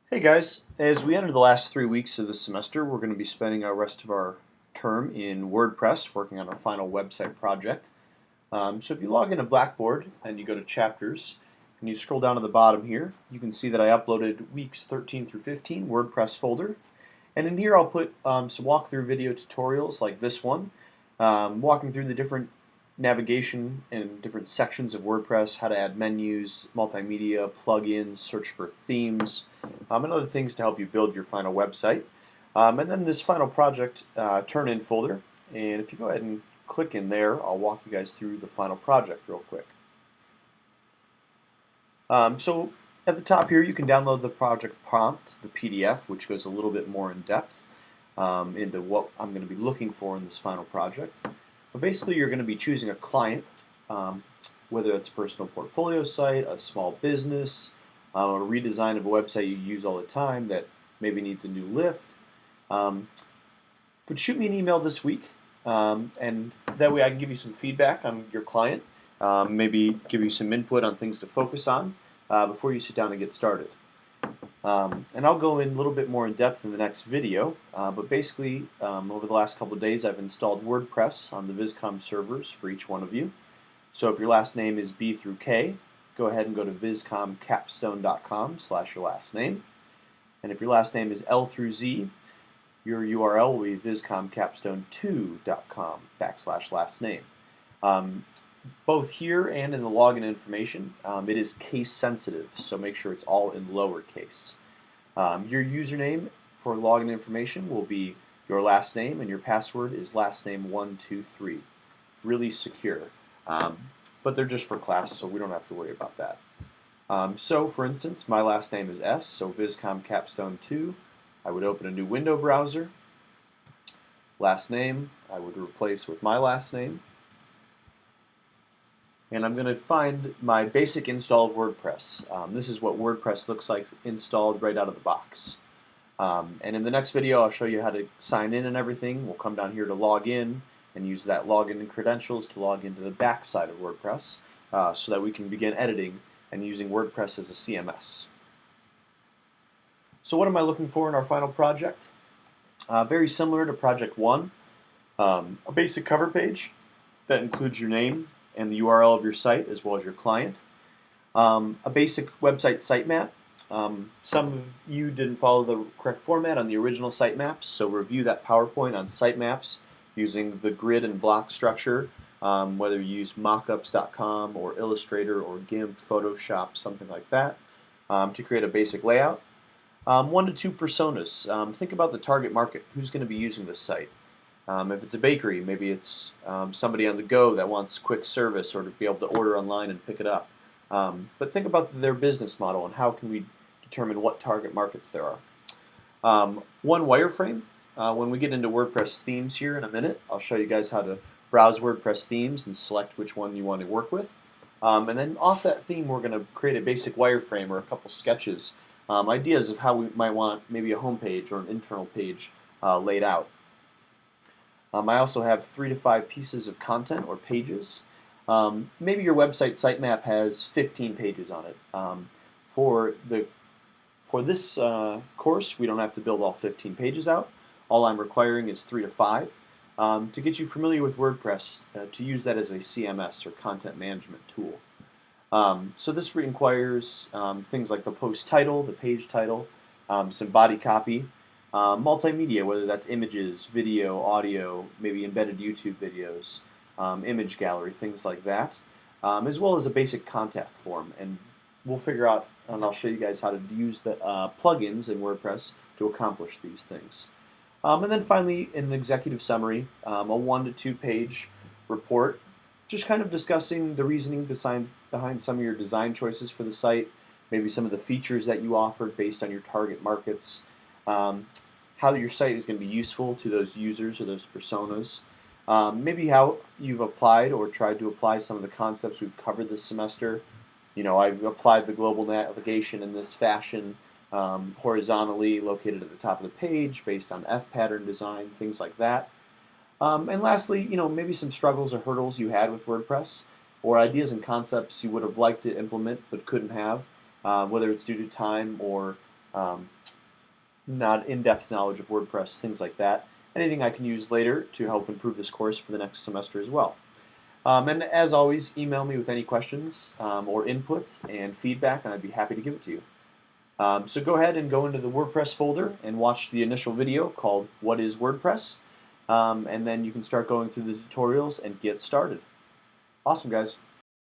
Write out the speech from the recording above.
Hey guys, as we enter the last 3 weeks of the semester, we're going to be spending our rest of our term in WordPress working on our final website project. So if you log into Blackboard and you go to chapters and you scroll down to the bottom here, you can see that I uploaded weeks 13 through 15 WordPress folder. And in here I'll put some walkthrough video tutorials like this one, walking through the different navigation and different sections of WordPress, how to add menus, multimedia, plugins, search for themes, and other things to help you build your final website. And then this final project turn-in folder, and if you go ahead and click in there, I'll walk you guys through the final project real quick. So at the top here, you can download the project prompt, the PDF, which goes a little bit more in depth into what I'm going to be looking for in this final project. But basically, you're going to be choosing a client, whether it's a personal portfolio site, a small business, a redesign of a website you use all the time that maybe needs a new lift. But shoot me an email this week, and that way I can give you some feedback on your client, maybe give you some input on things to focus on before you sit down and get started. And I'll go in a little bit more in depth in the next video, but basically over the last couple of days I've installed WordPress on the VICO servers for each one of you. So if your last name is B through K, go ahead and go to viscomcapstone.com/your last name. And if your last name is L through Z, your URL will be viscomcapstone2.com/last name. Both here and in the login information, it is case sensitive, so make sure it's all in lowercase. Your username for login information will be your last name, and your password is lastname123. Really secure. But they're just for class, so we don't have to worry about that. So, for instance, my last name is S, so viscomcapstone2. I would open a new window browser. Last name, I would replace with my last name. And I'm going to find my basic install of WordPress. This is what WordPress looks like installed right out of the box. And in the next video, I'll show you how to sign in and everything. We'll come down here to log in and use that login credentials to log into the back side of WordPress so that we can begin editing and using WordPress as a CMS. So what am I looking for in our final project? Very similar to project 1, a basic cover page that includes your name and the URL of your site as well as your client. A basic website sitemap. Some of you didn't follow the correct format on the original sitemaps, so review that PowerPoint on sitemaps using the grid and block structure, whether you use mockups.com or Illustrator or GIMP, Photoshop, something like that, to create a basic layout. 1 to 2 personas. Think about the target market. Who's going to be using this site? If it's a bakery, maybe it's somebody on the go that wants quick service or to be able to order online and pick it up. But think about their business model and how can we determine what target markets there are. One wireframe. When we get into WordPress themes here in a minute, I'll show you guys how to browse WordPress themes and select which one you want to work with. And then off that theme, we're going to create a basic wireframe or a couple sketches, ideas of how we might want maybe a home page or an internal page laid out. I also have 3 to 5 pieces of content or pages. Maybe your website sitemap has 15 pages on it. For this course, we don't have to build all 15 pages out. All I'm requiring is 3 to 5 to get you familiar with WordPress, to use that as a CMS or content management tool. So this requires things like the post title, the page title, some body copy, multimedia, whether that's images, video, audio, maybe embedded YouTube videos, image gallery, things like that, as well as a basic contact form. And we'll figure out, and I'll show you guys how to use the plugins in WordPress to accomplish these things. And then finally, an executive summary, a 1 to 2 page report, just kind of discussing the reasoning behind some of your design choices for the site, maybe some of the features that you offered based on your target markets, how your site is going to be useful to those users or those personas, maybe how you've applied or tried to apply some of the concepts we've covered this semester. You know, I've applied the global navigation in this fashion, horizontally located at the top of the page based on F-pattern design, things like that. And lastly, you know, maybe some struggles or hurdles you had with WordPress, or ideas and concepts you would have liked to implement but couldn't have, whether it's due to time or not in-depth knowledge of WordPress, things like that. Anything I can use later to help improve this course for the next semester as well. And as always, email me with any questions or input and feedback, and I'd be happy to give it to you. So go ahead and go into the WordPress folder and watch the initial video called What is WordPress? And then you can start going through the tutorials and get started. Awesome, guys.